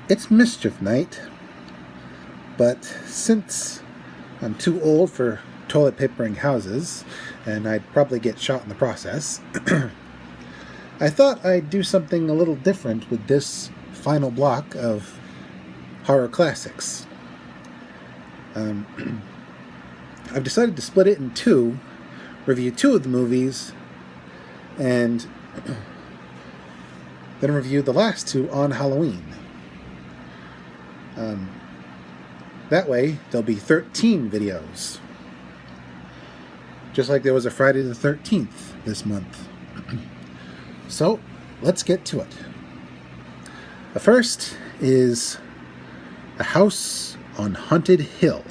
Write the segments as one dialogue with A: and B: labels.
A: It's mischief night, but since I'm too old for toilet papering houses, and I'd probably get shot in the process, I thought I'd do something a little different with this final block of horror classics. I've decided to split it in two, review two of the movies, and then review the last two on Halloween. That way, there'll be 13 videos. Just like there was a Friday the 13th this month. So, let's get to it. The first is A House on Haunted Hill.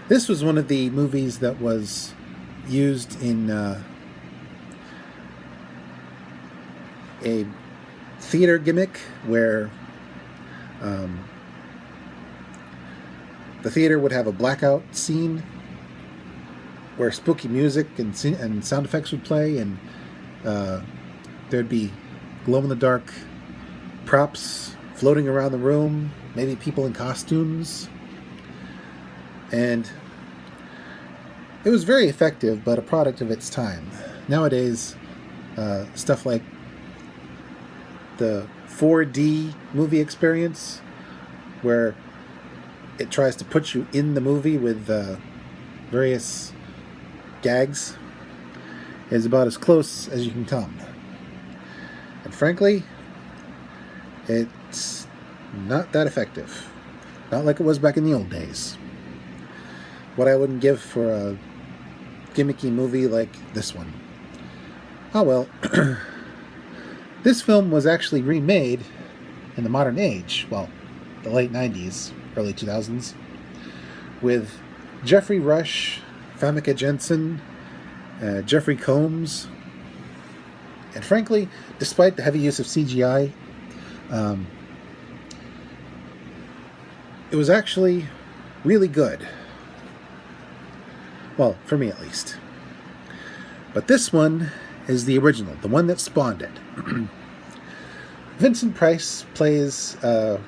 A: This was one of the movies that was used in a theater gimmick where the theater would have a blackout scene where spooky music and sound effects would play, and there'd be glow-in-the-dark props floating around the room, maybe people in costumes. And it was very effective, but a product of its time. Nowadays, stuff like the 4D movie experience, where it tries to put you in the movie with various gags, is about as close as you can come. And frankly, it's not that effective. Not like it was back in the old days. What I wouldn't give for a gimmicky movie like this one. Oh well. This film was actually remade in the modern age, well, the late 90s, early 2000s, with Jeffrey Rush, Famke Janssen, Jeffrey Combs, and frankly, despite the heavy use of CGI, it was actually really good. Well, for me at least. But this one is the original, the one that spawned it. Vincent Price plays an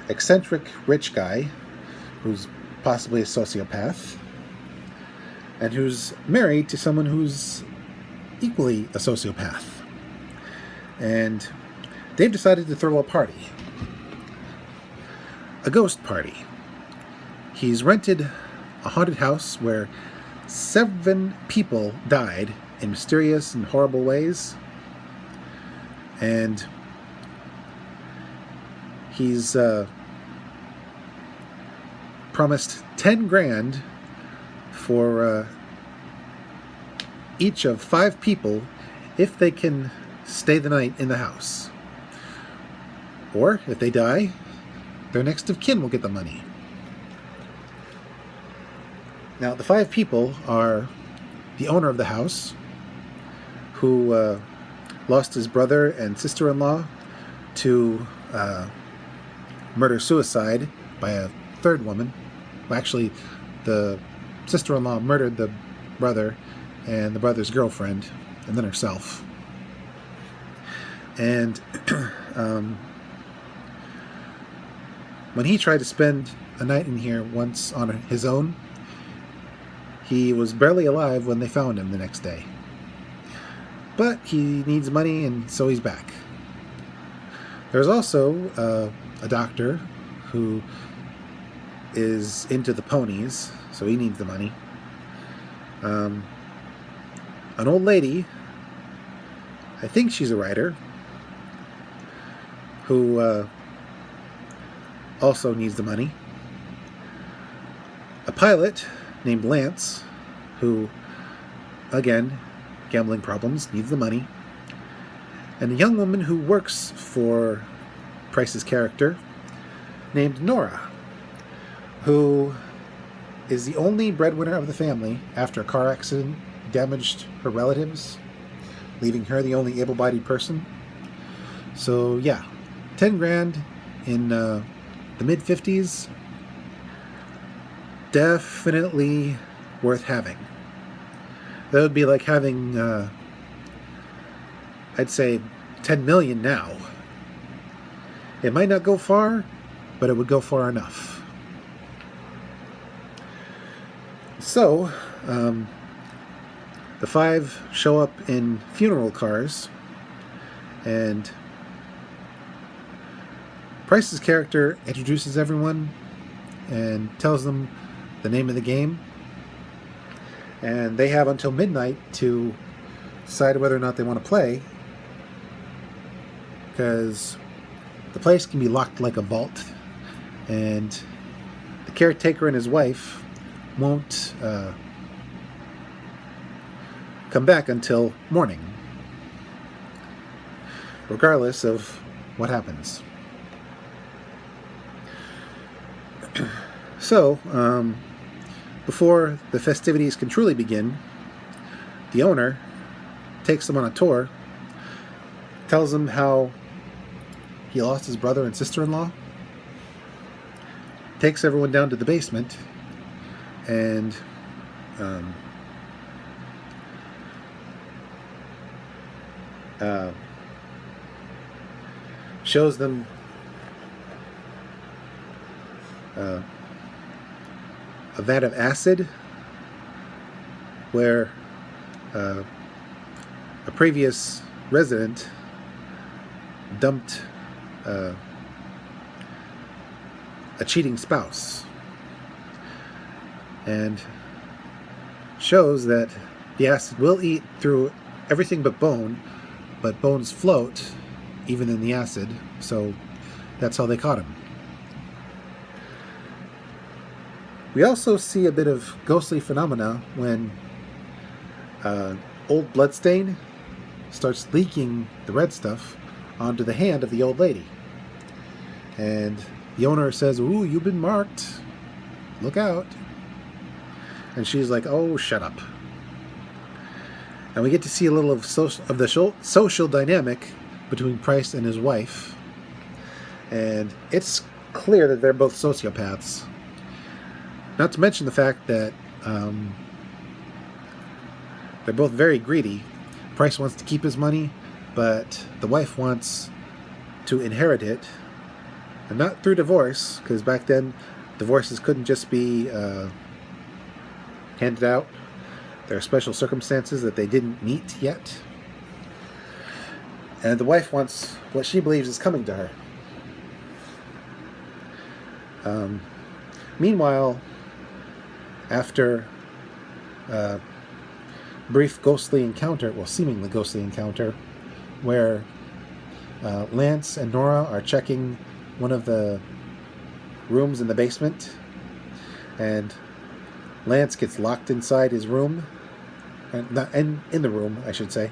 A: eccentric rich guy who's possibly a sociopath and who's married to someone who's equally a sociopath. And they've decided to throw a party. A ghost party. He's rented a haunted house where 7 people died in mysterious and horrible ways. And he's promised 10 grand for each of 5 people if they can stay the night in the house. Or, if they die, their next of kin will get the money. Now, the 5 people are the owner of the house, who lost his brother and sister-in-law to murder-suicide by a third woman. Well, actually, the sister-in-law murdered the brother and the brother's girlfriend, and then herself. And when he tried to spend a night in here once on his own, he was barely alive when they found him the next day. But he needs money, and so he's back. There's also a doctor who is into the ponies, so he needs the money. An old lady, I think she's a writer, who also needs the money. A pilot named Lance, who, again, gambling problems, needs the money. And a young woman who works for Price's character, named Nora, who is the only breadwinner of the family after a car accident damaged her relatives, leaving her the only able-bodied person. So yeah, 10 grand in the mid-50s, definitely worth having. That would be like having, I'd say, 10 million now. It might not go far, but it would go far enough. So, the five show up in funeral cars, and Price's character introduces everyone and tells them the name of the game. And they have until midnight to decide whether or not they want to play, because the place can be locked like a vault, and the caretaker and his wife won't come back until morning, regardless of what happens. So, before the festivities can truly begin, the owner takes them on a tour, tells them how he lost his brother and sister-in-law, takes everyone down to the basement, and shows them a vat of acid where a previous resident dumped a cheating spouse, and shows that the acid will eat through everything but bone, but bones float even in the acid, so that's how they caught him. We also see a bit of ghostly phenomena when old bloodstain starts leaking the red stuff onto the hand of the old lady. And the owner says, "Ooh, you've been marked. Look out." And she's like, "Oh, shut up." And we get to see a little of the social dynamic between Price and his wife. And it's clear that they're both sociopaths. Not to mention the fact that they're both very greedy. Price wants to keep his money, but the wife wants to inherit it. And not through divorce, because back then divorces couldn't just be handed out. There are special circumstances that they didn't meet yet. And the wife wants what she believes is coming to her. Meanwhile, after a brief ghostly encounter, well, seemingly ghostly encounter, where Lance and Nora are checking one of the rooms in the basement, and Lance gets locked inside his room, and in the room, I should say,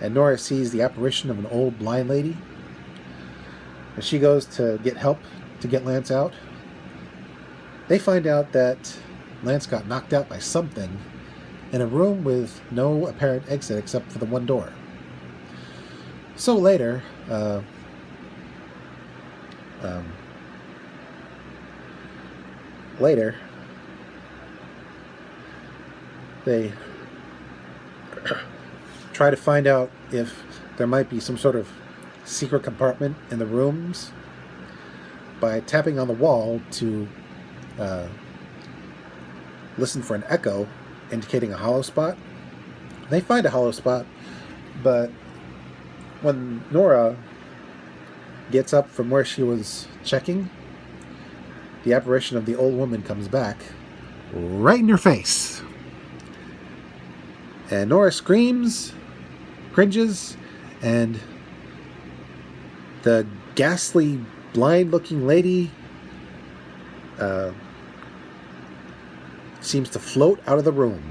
A: and Nora sees the apparition of an old blind lady, and she goes to get help to get Lance out. They find out that Lance got knocked out by something in a room with no apparent exit except for the one door. So later, they try to find out if there might be some sort of secret compartment in the rooms by tapping on the wall to listen for an echo indicating a hollow spot. They find a hollow spot, but when Nora gets up from where she was checking, the apparition of the old woman comes back right in her face. And Nora screams, cringes, and the ghastly, blind-looking lady seems to float out of the room.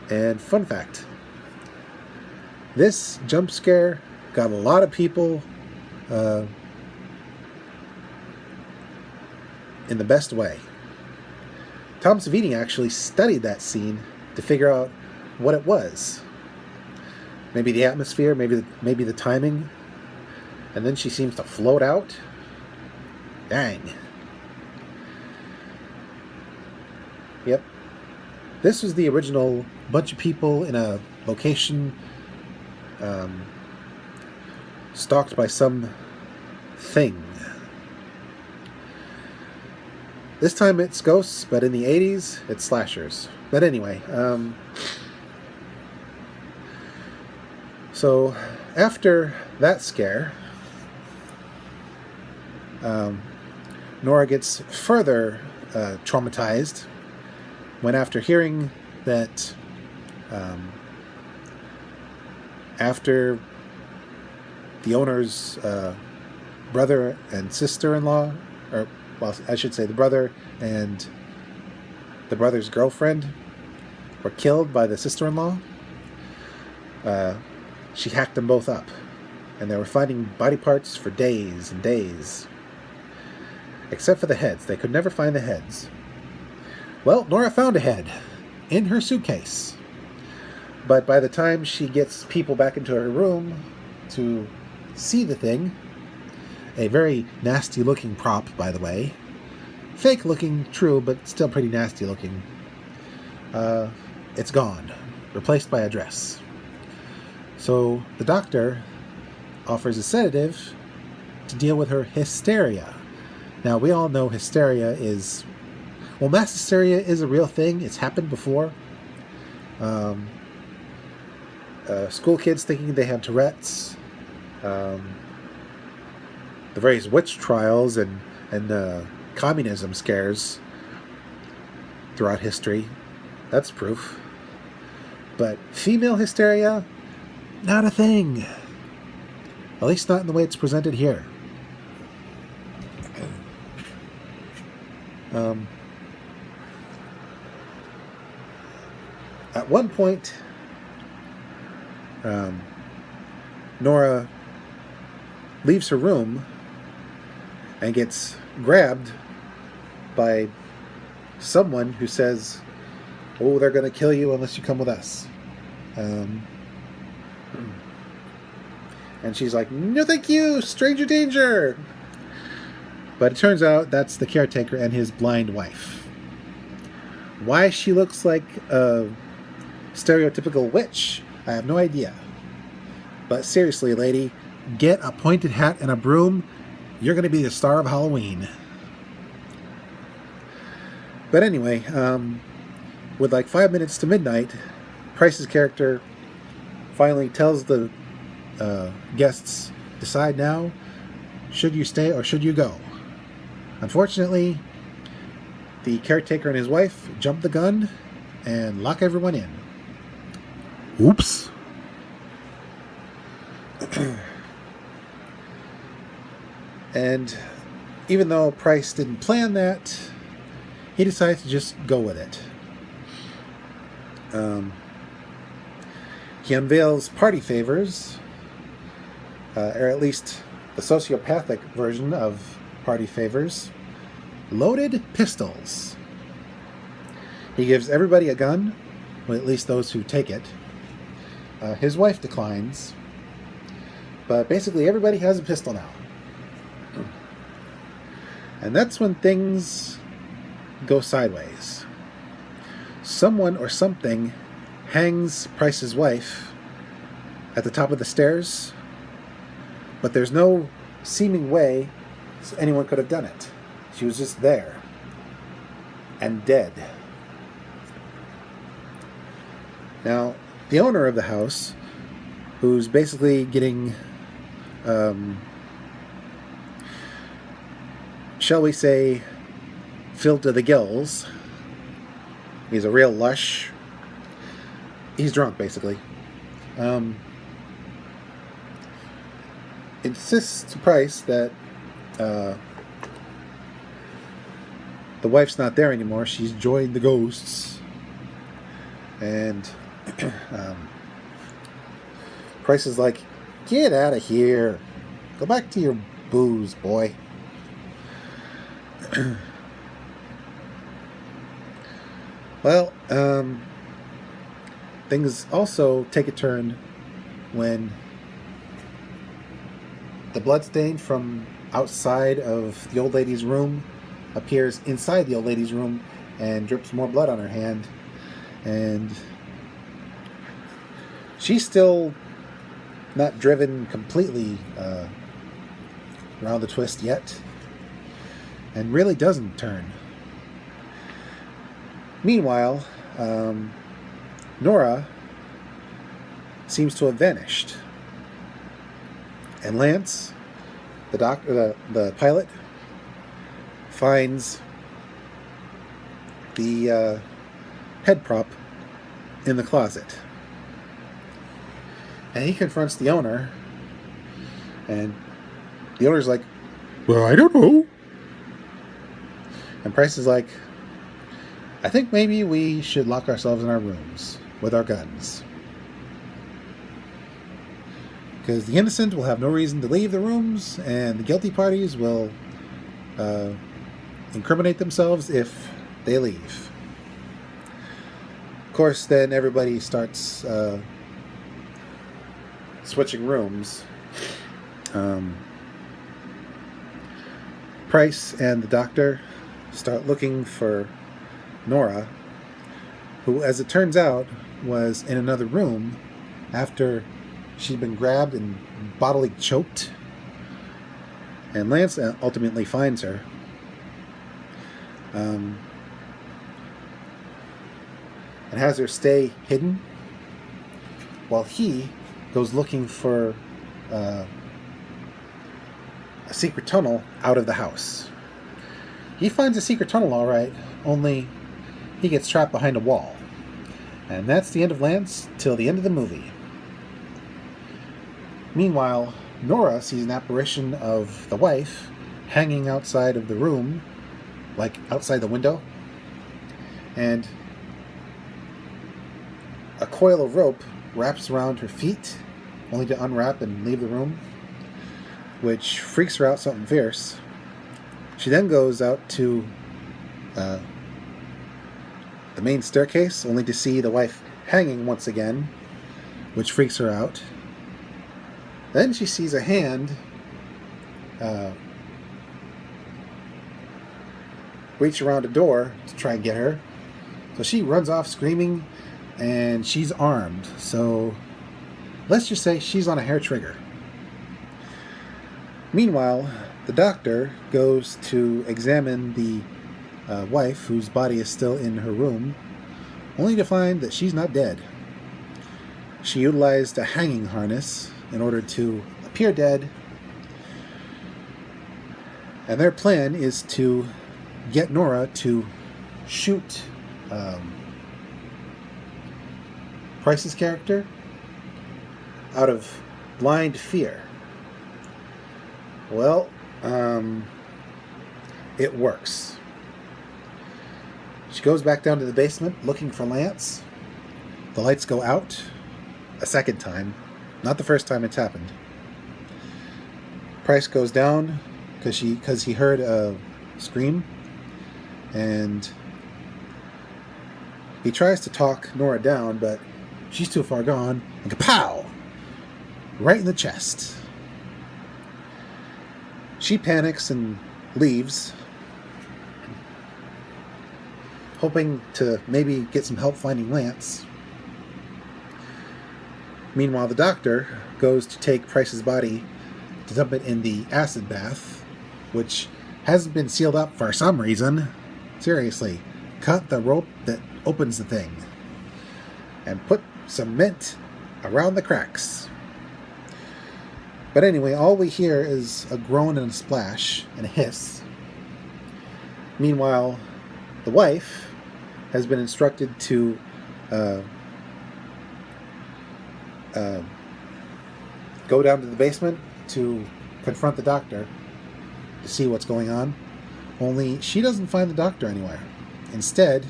A: And fun fact, this jump scare got a lot of people in the best way. Tom Savini actually studied that scene to figure out what it was. Maybe the atmosphere, maybe the timing. And then she seems to float out. Dang. Yep. This was the original bunch of people in a location stalked by some thing. This time it's ghosts, but in the 80s, it's slashers. But anyway, so after that scare, Nora gets further traumatized when, after hearing that after the owner's brother and sister-in-law, or, well, I should say the brother and the brother's girlfriend were killed by the sister-in-law, she hacked them both up, and they were finding body parts for days and days. Except for the heads. They could never find the heads. Well, Nora found a head in her suitcase. But by the time she gets people back into her room to see the thing, a very nasty looking prop, by the way, fake looking, true, but still pretty nasty looking, it's gone, replaced by a dress. So the doctor offers a sedative to deal with her hysteria. Now, we all know hysteria is... Well, mass hysteria is a real thing. It's happened before. School kids thinking they have Tourette's. The various witch trials and communism scares throughout history. That's proof. But female hysteria, not a thing. At least not in the way it's presented here. At one point, Nora leaves her room and gets grabbed by someone who says, "Oh, they're going to kill you unless you come with us." And she's like, "No, thank you, stranger danger." But it turns out that's the caretaker and his blind wife. Why she looks like a stereotypical witch, I have no idea. But seriously, lady, get a pointed hat and a broom. You're going to be the star of Halloween. But anyway, with like 5 minutes to midnight, Price's character finally tells the guests, decide now, should you stay or should you go? Unfortunately, the caretaker and his wife jump the gun and lock everyone in. Oops. And even though Price didn't plan that, he decided to just go with it. He unveils party favors, or at least the sociopathic version of party favors, loaded pistols. He gives everybody a gun, well, at least those who take it. His wife declines, but basically everybody has a pistol now. And that's when things go sideways. Someone or something hangs Price's wife at the top of the stairs, but there's no seeming way anyone could have done it. She was just there and dead. Now, the owner of the house, who's basically getting, shall we say, filled to the gills. He's a real lush. He's drunk, basically. Insists to Price that the wife's not there anymore. She's joined the ghosts. And Price is like, get out of here. Go back to your booze, boy. Well, things also take a turn when the bloodstain from outside of the old lady's room appears inside the old lady's room and drips more blood on her hand. And she's still not driven completely around the twist yet, and really doesn't turn. Meanwhile, Nora seems to have vanished, and Lance, the pilot, finds the head prop in the closet, and he confronts the owner, and the owner's like, "Well, I don't know." And Price is like, "I think maybe we should lock ourselves in our rooms with our guns, because the innocent will have no reason to leave the rooms, and the guilty parties will incriminate themselves if they leave." Of course, then everybody starts switching rooms. Price and the doctor start looking for Nora, who, as it turns out, was in another room after she'd been grabbed and bodily choked. And Lance ultimately finds her. And has her stay hidden while he goes looking for a secret tunnel out of the house. He finds a secret tunnel, all right, only he gets trapped behind a wall. And that's the end of Lance till the end of the movie. Meanwhile, Nora sees an apparition of the wife hanging outside of the room, like outside the window, and a coil of rope wraps around her feet, only to unwrap and leave the room, which freaks her out something fierce. She then goes out to the main staircase, only to see the wife hanging once again, which freaks her out. Then she sees a hand reach around a door to try and get her. So she runs off screaming, and she's armed. So let's just say she's on a hair trigger. Meanwhile, the doctor goes to examine the wife, whose body is still in her room, only to find that she's not dead. She utilized a hanging harness in order to appear dead, and their plan is to get Nora to shoot Price's character out of blind fear. Well, it works. She goes back down to the basement looking for Lance. The lights go out a second time, not the first time it's happened. Price goes down because he heard a scream, and he tries to talk Nora down, but she's too far gone, and kapow! Right in the chest. She panics and leaves, hoping to maybe get some help finding Lance. Meanwhile, the doctor goes to take Price's body to dump it in the acid bath, which hasn't been sealed up for some reason. Seriously, cut the rope that opens the thing and put cement around the cracks. But anyway, all we hear is a groan and a splash and a hiss. Meanwhile, the wife has been instructed to go down to the basement to confront the doctor to see what's going on. Only she doesn't find the doctor anywhere. Instead,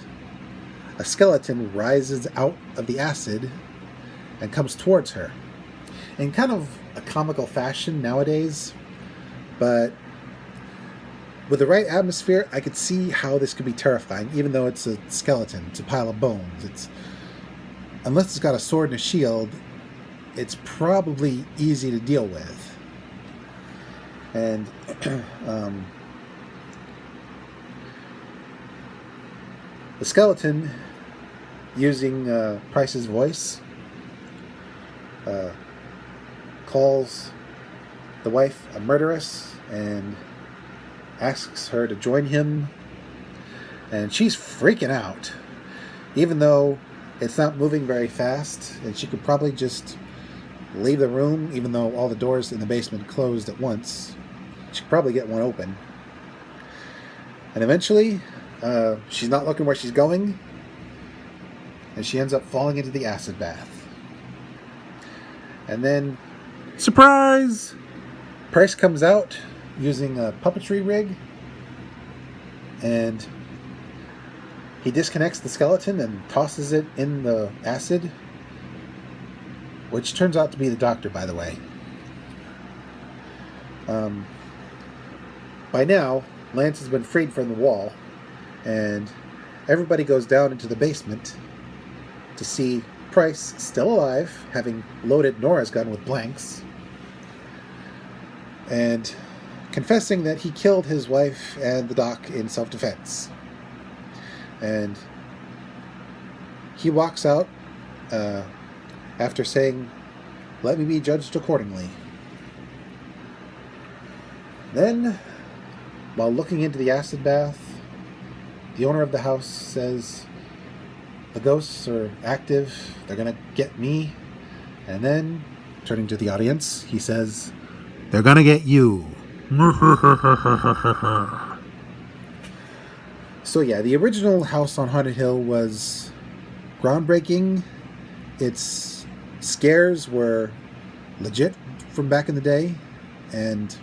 A: a skeleton rises out of the acid and comes towards her in kind of a comical fashion nowadays, but with the right atmosphere, I could see how this could be terrifying. Even though it's a skeleton, it's a pile of bones. Unless it's got a sword and a shield, it's probably easy to deal with. And the skeleton, using Price's voice, calls the wife a murderess and asks her to join him. And she's freaking out, even though it's not moving very fast, and she could probably just leave the room, even though all the doors in the basement closed at once. She could probably get one open. And eventually, she's not looking where she's going, and she ends up falling into the acid bath. And then, surprise! Price comes out using a puppetry rig, and he disconnects the skeleton and tosses it in the acid, which turns out to be the doctor, by the way. By now, Lance has been freed from the wall, and everybody goes down into the basement to see Price still alive, having loaded Nora's gun with blanks, and confessing that he killed his wife and the doc in self-defense. And he walks out after saying, "Let me be judged accordingly." Then, while looking into the acid bath, the owner of the house says, "The ghosts are active, they're gonna get me." And then, turning to the audience, he says, "They're gonna get you." So yeah, the original House on Haunted Hill was groundbreaking. Its scares were legit from back in the day, and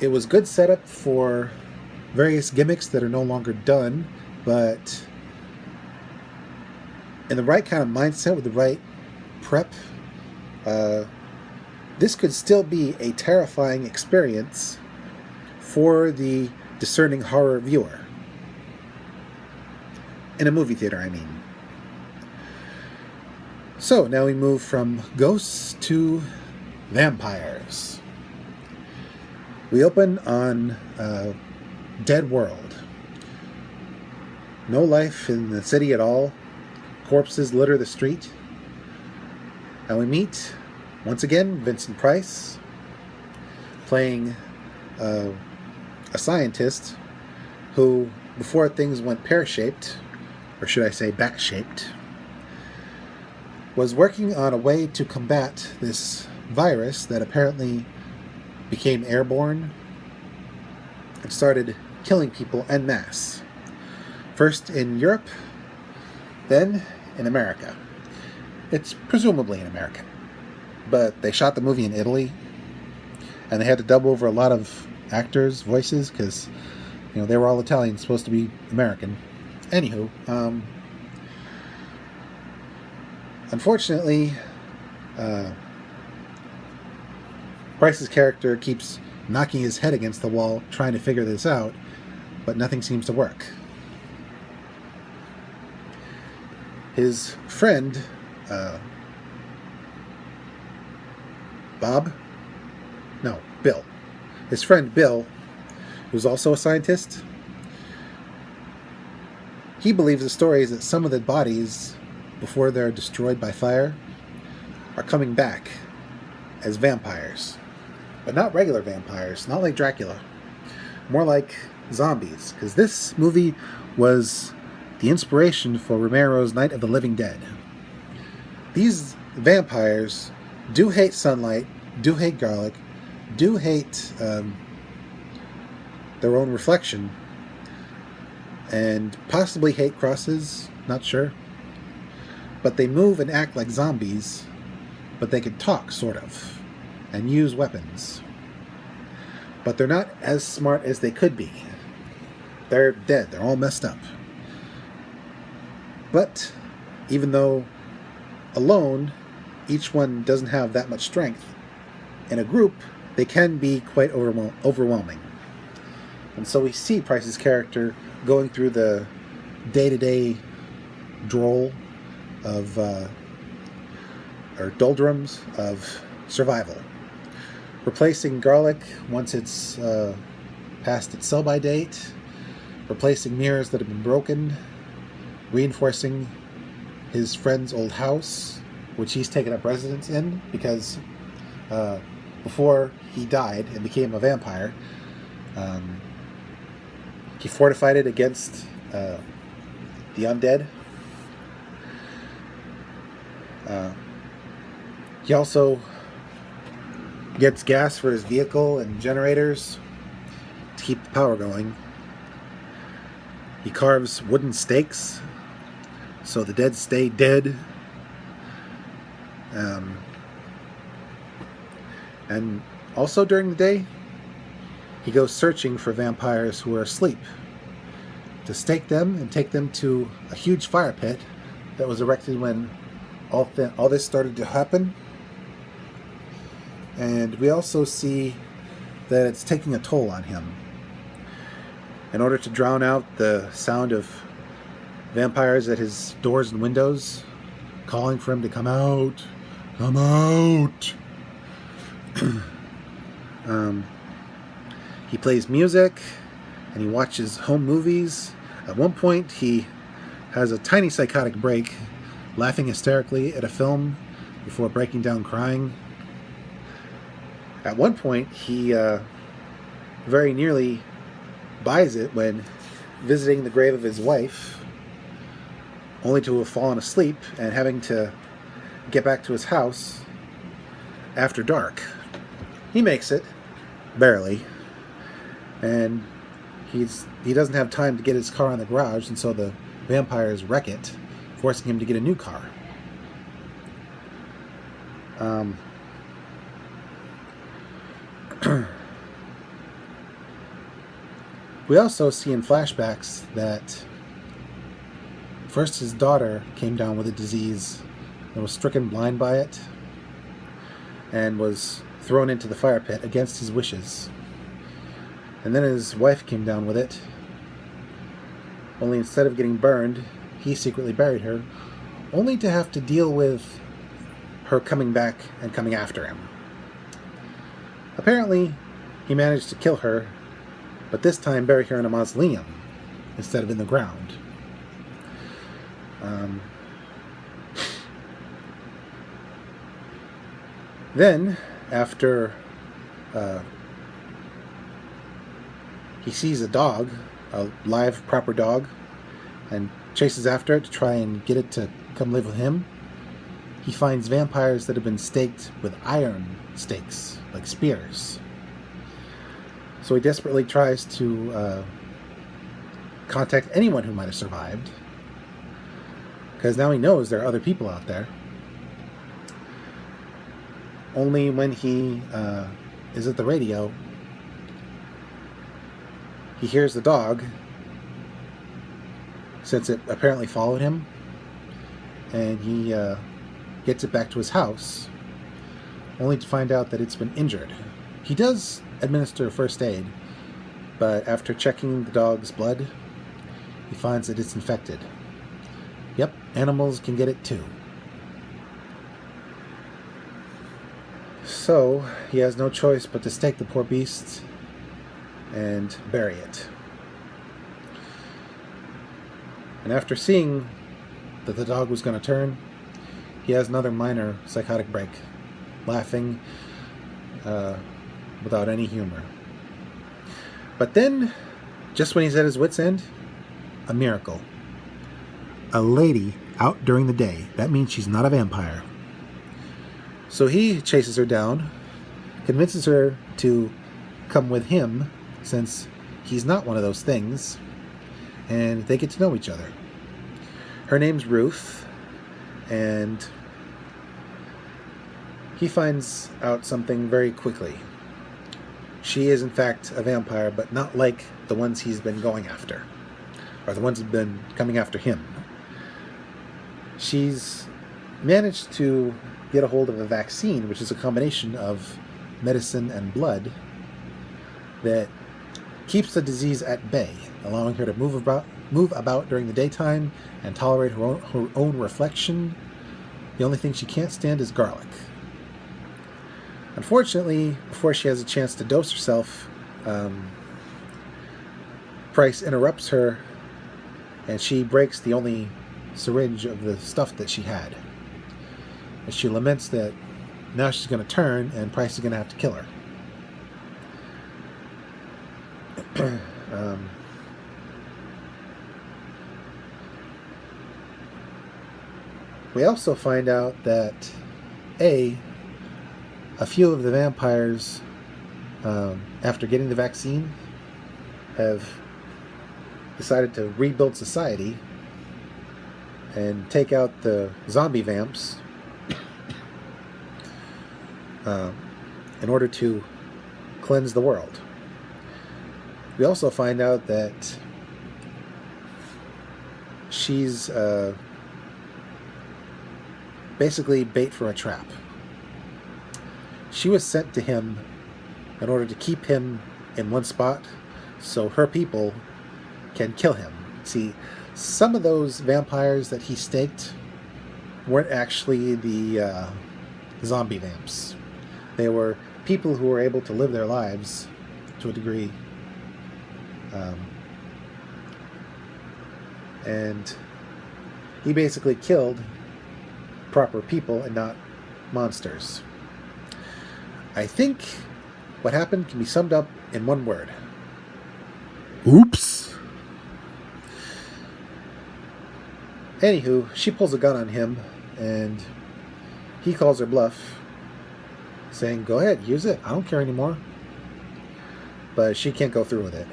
A: it was good setup for various gimmicks that are no longer done, but in the right kind of mindset, with the right prep, this could still be a terrifying experience for the discerning horror viewer. In a movie theater, I mean. So, now we move from ghosts to vampires. We open on a dead world. No life in the city at all. Corpses litter the street. And we meet, once again, Vincent Price, playing a scientist who, before things went pear-shaped, or should I say bat-shaped, was working on a way to combat this virus that apparently became airborne and started killing people en masse. First in Europe, then in America. It's presumably in America. But they shot the movie in Italy, and they had to dub over a lot of actors' voices because, they were all Italian, supposed to be American. Anywho, unfortunately, Price's character keeps knocking his head against the wall trying to figure this out, but nothing seems to work. His friend, Bill. His friend Bill, who's also a scientist, he believes the story is that some of the bodies, before they're destroyed by fire, are coming back as vampires. But not regular vampires, not like Dracula. More like zombies, because this movie was the inspiration for Romero's Night of the Living Dead. These vampires do hate sunlight, do hate garlic, do hate their own reflection, and possibly hate crosses, not sure. But they move and act like zombies, but they can talk, sort of, and use weapons. But they're not as smart as they could be. They're dead, they're all messed up. But even though alone, each one doesn't have that much strength, in a group, they can be quite overwhelming. And so we see Price's character going through the day-to-day droll of, or doldrums of survival. Replacing garlic once it's past its sell-by date, replacing mirrors that have been broken, reinforcing his friend's old house, which he's taken up residence in because before he died and became a vampire, he fortified it against the undead. He also gets gas for his vehicle and generators to keep the power going. He carves wooden stakes so the dead stay dead. And also during the day, he goes searching for vampires who are asleep to stake them and take them to a huge fire pit that was erected when all this started to happen. And we also see that it's taking a toll on him. In order to drown out the sound of vampires at his doors and windows calling for him to come out, come out. He plays music and he watches home movies. At one point, he has a tiny psychotic break, laughing hysterically at a film before breaking down crying. At one point, he very nearly buys it when visiting the grave of his wife, only to have fallen asleep and having to get back to his house after dark. He makes it, barely, and he doesn't have time to get his car in the garage, and so the vampires wreck it, forcing him to get a new car. We also see in flashbacks that first his daughter came down with a disease and was stricken blind by it and was thrown into the fire pit against his wishes. And then his wife came down with it, only instead of getting burned, he secretly buried her, only to have to deal with her coming back and coming after him. Apparently, he managed to kill her, but this time bury her in a mausoleum instead of in the ground. Then, after he sees a dog, a live, proper dog, and chases after it to try and get it to come live with him, he finds vampires that have been staked with iron stakes, like spears. So he desperately tries to contact anyone who might have survived, because now he knows there are other people out there. Only when he is at the radio, he hears the dog, since it apparently followed him, and he gets it back to his house, only to find out that it's been injured. He does administer first aid, but after checking the dog's blood, he finds that it's infected. Yep, animals can get it too. So, he has no choice but to stake the poor beast and bury it. And after seeing that the dog was going to turn, he has another minor psychotic break, laughing without any humor. But then, just when he's at his wit's end, a miracle. A lady out during the day. That means she's not a vampire. So he chases her down, convinces her to come with him, since he's not one of those things, and they get to know each other. Her name's Ruth, and he finds out something very quickly. She is in fact a vampire, but not like the ones he's been going after, or the ones who've been coming after him. She's managed to get a hold of a vaccine, which is a combination of medicine and blood, that keeps the disease at bay, allowing her to move about during the daytime and tolerate her own reflection. The only thing she can't stand is garlic. Unfortunately, before she has a chance to dose herself, Price interrupts her, and she breaks the only syringe of the stuff that she had. And she laments that now she's going to turn and Price is going to have to kill her. We also find out that a few of the vampires, after getting the vaccine, have decided to rebuild society and take out the zombie vamps in order to cleanse the world. We also find out that she's basically bait for a trap. She was sent to him in order to keep him in one spot so her people can kill him. See, some of those vampires that he staked weren't actually the zombie vamps. They were people who were able to live their lives to a degree. And he basically killed proper people and not monsters. I think what happened can be summed up in one word. Oops. Anywho, she pulls a gun on him and he calls her bluff, saying, "Go ahead, use it. I don't care anymore." But she can't go through with it.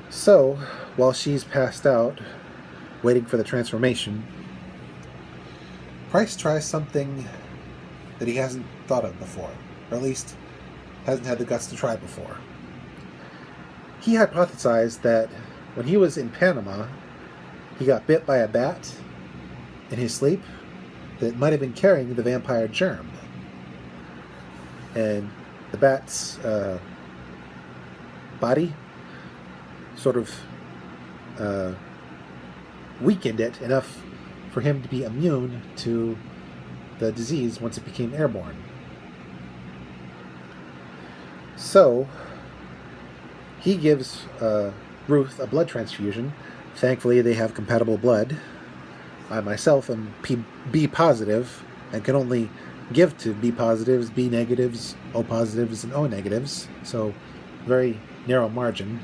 A: So, while she's passed out, waiting for the transformation, Price tries something that he hasn't thought of before, or at least hasn't had the guts to try before. He hypothesized that when he was in Panama, he got bit by a bat in his sleep that might have been carrying the vampire germ. And the bat's body sort of weakened it enough for him to be immune to the disease once it became airborne. So he gives Ruth a blood transfusion. Thankfully, they have compatible blood. I myself am B positive and can only give to B positives, B negatives, O positives, and O negatives. So very narrow margin.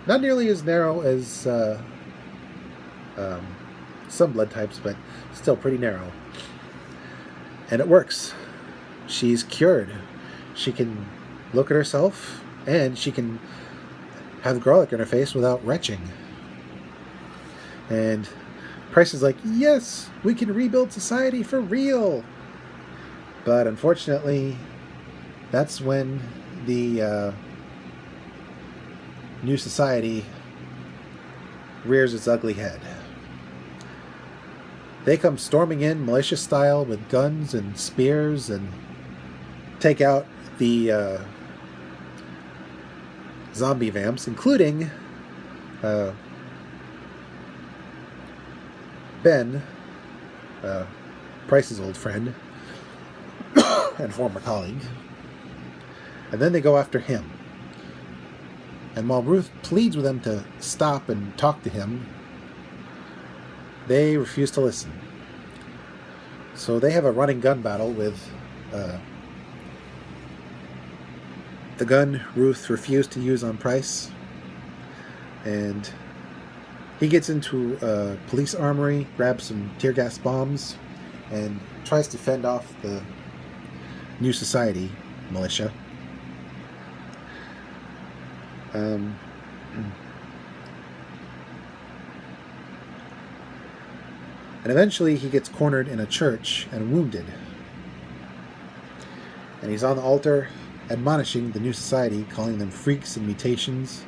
A: Not nearly as narrow as some blood types, but still pretty narrow. And it works. She's cured. She can look at herself, and she can have garlic in her face without retching. And Price is like, yes, we can rebuild society for real. But unfortunately, that's when the new society rears its ugly head. They come storming in militia style with guns and spears and take out the zombie vamps, including Ben, Price's old friend and former colleague. And then they go after him. And while Ruth pleads with them to stop and talk to him, they refuse to listen. So they have a running gun battle with the gun Ruth refused to use on Price. And he gets into a police armory, grabs some tear gas bombs, and tries to fend off the New Society militia. And eventually he gets cornered in a church and wounded. And he's on the altar admonishing the New Society, calling them freaks and mutations,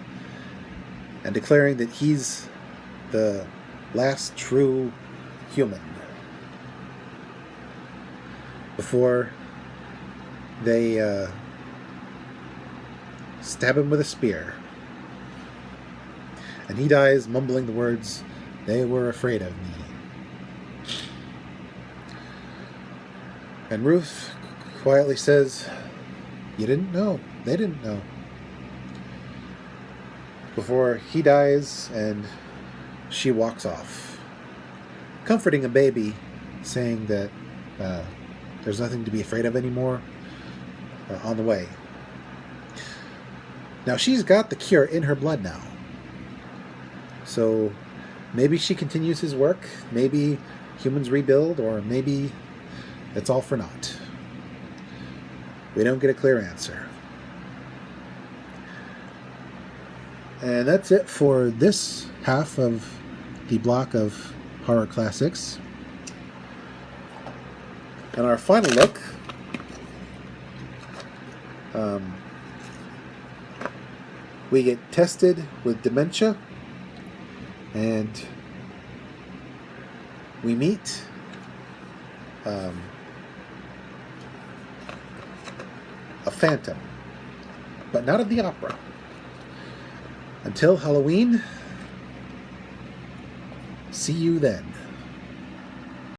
A: and declaring that he's the last true human, before they stab him with a spear. And he dies mumbling the words, "They were afraid of me." And Ruth quietly says, "You didn't know. They didn't know." Before he dies and she walks off. comforting a baby, saying that there's nothing to be afraid of anymore on the way. Now, she's got the cure in her blood now. So maybe she continues his work, maybe humans rebuild, or maybe it's all for naught. We don't get a clear answer. And that's it for this half of the block of horror classics. And our final look, we get tested with dementia, and we meet a phantom, but not of the opera. Until Halloween, see you then.